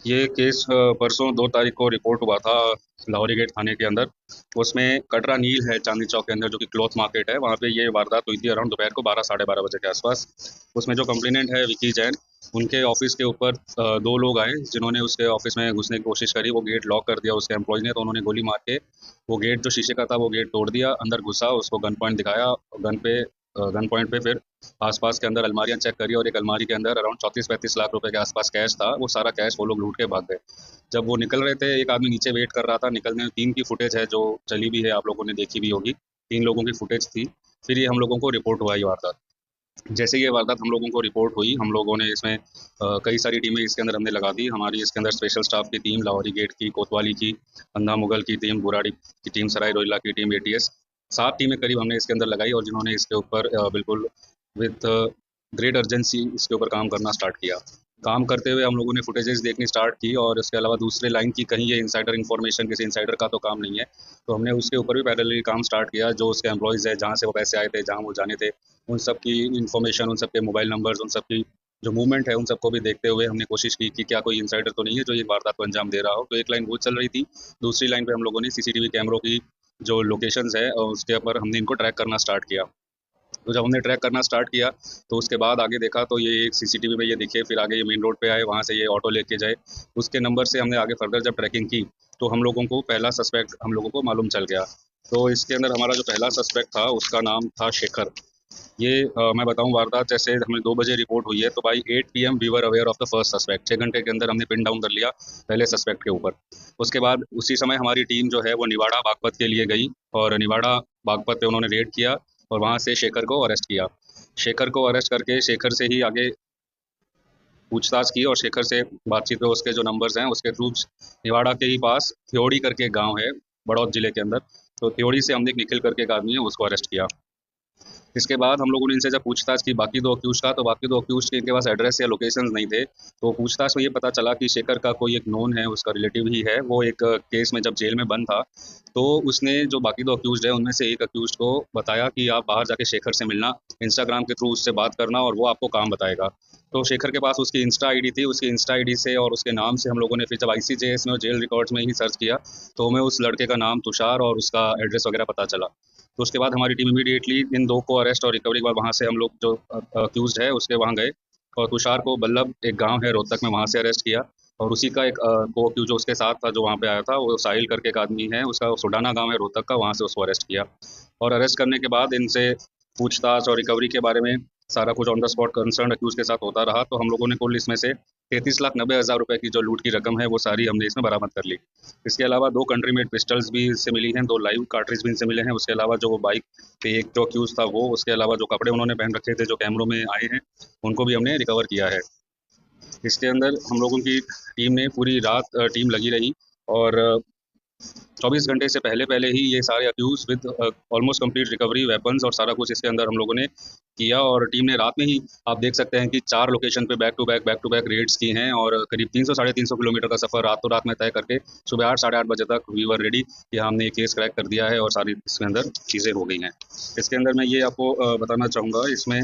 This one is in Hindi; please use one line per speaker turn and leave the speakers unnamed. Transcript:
ये केस परसों 2 तारीख को रिपोर्ट हुआ था लाहौरी गेट थाने के अंदर। उसमें कटरा नील है चांदनी चौक के अंदर, जो कि क्लॉथ मार्केट है, वहाँ पे ये वारदात हुई थी अराउंड दोपहर को 12 साढ़े 12 बजे के आसपास। उसमें जो कंप्लेनेंट है विकी जैन, उनके ऑफिस के ऊपर 2 लोग आए जिन्होंने उसके ऑफिस में घुसने की कोशिश करी। वो गेट लॉक कर दिया उसके एम्प्लॉय ने, तो उन्होंने गोली मार के वो गेट जो शीशे का था वो गेट तोड़ दिया, अंदर घुसा, उसको गन पॉइंट दिखाया। गन पॉइंट पे फिर आसपास के अंदर अलमारियां चेक करी, और एक अलमारी के अंदर अराउंड 34-35 लाख रुपए के आसपास कैश था। वो सारा कैश वो लोग लूट के भाग गए। जब वो निकल रहे थे, एक आदमी नीचे वेट कर रहा था निकलने में। 3 की फुटेज है जो चली भी है, आप लोगों ने देखी भी होगी। 3 लोगों की फुटेज थी। फिर ये हम लोगों को रिपोर्ट हुआ ये वारदात। जैसे ये वारदात हम लोगों को रिपोर्ट हुई, हम लोगों ने इसमें कई सारी टीमें इसके अंदर हमने लगा दी। हमारी इसके अंदर स्पेशल स्टाफ की टीम, लाहौरी गेट की, कोतवाली की, अंधा मुगल की टीम, बुराड़ी की टीम, सराय रोहिल्ला की टीम, एटीएस, 7 टीमें करीब हमने इसके अंदर लगाई, और जिन्होंने इसके ऊपर बिल्कुल विथ ग्रेट अर्जेंसी इसके ऊपर काम करना स्टार्ट किया। काम करते हुए हम लोगों ने फुटेजेस देखनी स्टार्ट की, और इसके अलावा दूसरे लाइन की कहीं ये इनसाइडर इन्फॉर्मेशन, किसी इनसाइडर का तो काम नहीं है, तो हमने उसके ऊपर भी पैरेलली काम स्टार्ट किया। जो उसके एम्प्लॉयज़ है, जहाँ से वो पैसे आए थे, जहाँ वो जाने थे, उन सब की इन्फॉर्मेशन, उन सब के मोबाइल नंबर्स, उन सब की जो मूवमेंट है, उन सबको भी देखते हुए हमने कोशिश की कि क्या कोई इनसाइडर तो नहीं है जो ये वारदात को अंजाम दे रहा हो। तो एक लाइन वो चल रही थी। दूसरी लाइन पे हम लोगों ने सीसीटीवी कैमरों की जो लोकेशंस है, उसके ऊपर हमने इनको ट्रैक करना स्टार्ट किया। तो जब हमने ट्रैक करना स्टार्ट किया, तो उसके बाद आगे देखा तो ये एक सीसीटीवी में ये दिखे। फिर आगे ये मेन रोड पे आए, वहाँ से ये ऑटो लेके जाए। उसके नंबर से हमने आगे फर्दर जब ट्रैकिंग की, तो हम लोगों को पहला सस्पेक्ट हम लोगों को मालूम चल गया। तो इसके अंदर हमारा जो पहला सस्पेक्ट था उसका नाम था शेखर। ये मैं बताऊं, वारदात जैसे हमें 2 बजे रिपोर्ट हुई है, तो by 8 PM we were aware of the first suspect. 6 घंटे के अंदर हमने पिन डाउन कर लिया पहले सस्पेक्ट के ऊपर। उसके बाद उसी समय हमारी टीम जो है वो निवाड़ा बागपत के लिए गई, और निवाड़ा बागपत पे उन्होंने रेड किया, और वहाँ से शेखर को अरेस्ट किया। शेखर को अरेस्ट करके शेखर से ही आगे पूछताछ की, और शेखर से बातचीत में उसके जो नंबर्स हैं उसके थ्रू निवाड़ा के ही पास थ्योड़ी करके एक गाँव है बड़ौद जिले के अंदर, तो थ्योड़ी से हमने एक निखिल करके एक आदमी है उसको अरेस्ट किया। इसके बाद हम लोगों ने इनसे जब पूछताछ की बाकी 2 अक्यूज़ का, तो बाकी 2 अक्यूज़ के इनके पास एड्रेस या लोकेशंस नहीं थे। तो पूछताछ में ये पता चला कि शेखर का कोई एक नोन है, उसका रिलेटिव ही है। वो एक केस में जब जेल में बंद था, तो उसने जो बाकी 2 अक्यूज़्ड हैं उनमें से एक अक्यूज़्ड को बताया कि आप बाहर जाके शेखर से मिलना, इंस्टाग्राम के थ्रू उससे बात करना, और वो आपको काम बताएगा। तो शेखर के पास उसकी इंस्टा आईडी थी। उसकी इंस्टा आईडी से और उसके नाम से हम लोगों ने फिर जब आईसीजेएस में और जेल रिकॉर्ड्स में ही सर्च किया, तो हमें उस लड़के का नाम तुषार और उसका एड्रेस वगैरह पता चला। तो उसके बाद हमारी टीम इमीडिएटली इन 2 को अरेस्ट और रिकवरी के बाद वहाँ से हम लोग जो अक्यूज़्ड है उसके वहाँ गए, और तुषार को बल्लभ एक गाँव है रोहतक में, वहाँ से अरेस्ट किया। और उसी का एक को अक्यूज़ जो उसके साथ था जो वहाँ पे आया था, वो साहिल करके एक आदमी है, उसका सुडाना गाँव है रोहतक का, वहाँ से उसको अरेस्ट किया। और अरेस्ट करने के बाद इनसे पूछताछ और रिकवरी के बारे में सारा कुछ on the spot concern accuse के साथ होता रहा। तो हम लोगों ने कुल इसमें से 33,90,000 रुपए की जो लूट की रकम है वो सारी हमने इसमें बरामद कर ली। इसके अलावा 2 कंट्री मेड पिस्टल्स भी इससे मिली हैं, 2 लाइव कार्ट्रिज भी इनसे मिले हैं। उसके अलावा जो वो बाइक पे एक जो अक्यूज़ था वो, उसके अलावा जो कपड़े उन्होंने पहन रखे थे जो कैमरों में आए हैं, उनको भी हमने रिकवर किया है। इसके अंदर हम लोगों की टीम ने पूरी रात टीम लगी रही, और 24 घंटे से पहले पहले ही ये सारे accused with almost complete recovery, weapons और सारा कुछ इसके अंदर हम लोगों ने किया। और टीम ने रात में ही, आप देख सकते हैं कि 4 लोकेशन पे बैक टू बैक रेड्स की हैं, और करीब 300 साढ़े 300 किलोमीटर का सफर रातों रात में तय करके सुबह 8 साढ़े 8 बजे तक वी वर रेडी कि हमने ये केस क्रैक कर दिया है, और सारी इसके अंदर चीज़ें हो गई हैं। इसके अंदर मैं ये आपको बताना चाहूँगा, इसमें